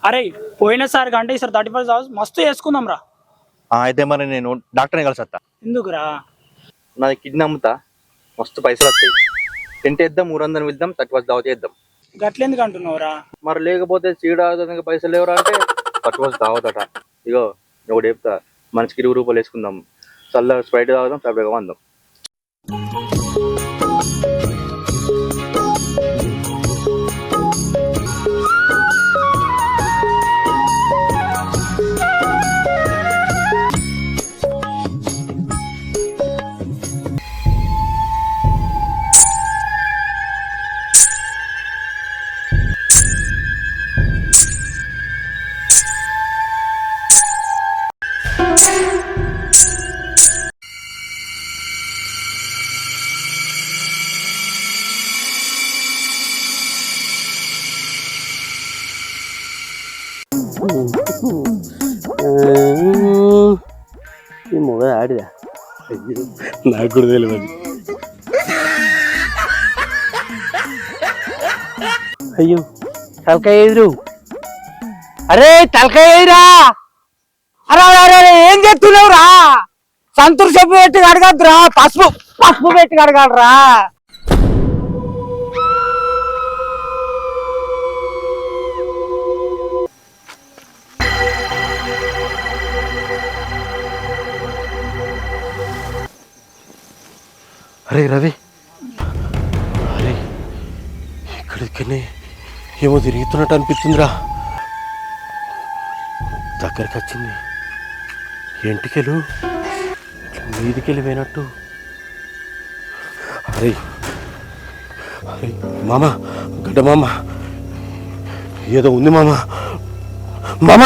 అరే పోయినసారి కంటే ఈసారి 35,000 మస్తు చేసుకుందాం రా. అయితే మరి నేను డాక్టర్ని కలిసి వస్తా. ఎందుకురా? నాది కిడ్నీ అమ్ముతా, మస్తు పైసలు వస్తాయి. టెంట్ వేద్దాం, 300 వెళ్దాం, 35 దావత్ చేద్దాం. గట్లెందుకు అంటున్నావురా? మరి లేకపోతే చీడ పైసలు లేవురా అంటే 35 దావతట. ఇగో ఒకటి చెప్తా, మనిషికి 20 రూపాయలు వేసుకుందాం, చల్ల స్ప్రైట్ తాగుదాం, సపరేట్గా వందాం. ఈ మొగ ఆడిదా? నాకు కూడా తెలియదు. అయ్యో తలకాయ ఎదురు. అరే తలకాయ ఎదురా. అరే ఏం చేస్తున్నావురా? సంతూర్ చెప్పు పెట్టి కడగద్దురా, పసుపు పెట్టి కడగాలరా. అరే రవి, అరే ఇక్కడికనే ఏమో తిరుగుతున్నట్టు అనిపిస్తుందిరా. దగ్గరికి వచ్చింది, ఎంటికెళ్ళు మీదికెళ్ళి పోయినట్టు. అరే అరే మామ, గడ్డ మామ, ఏదో ఉంది మామ. మామ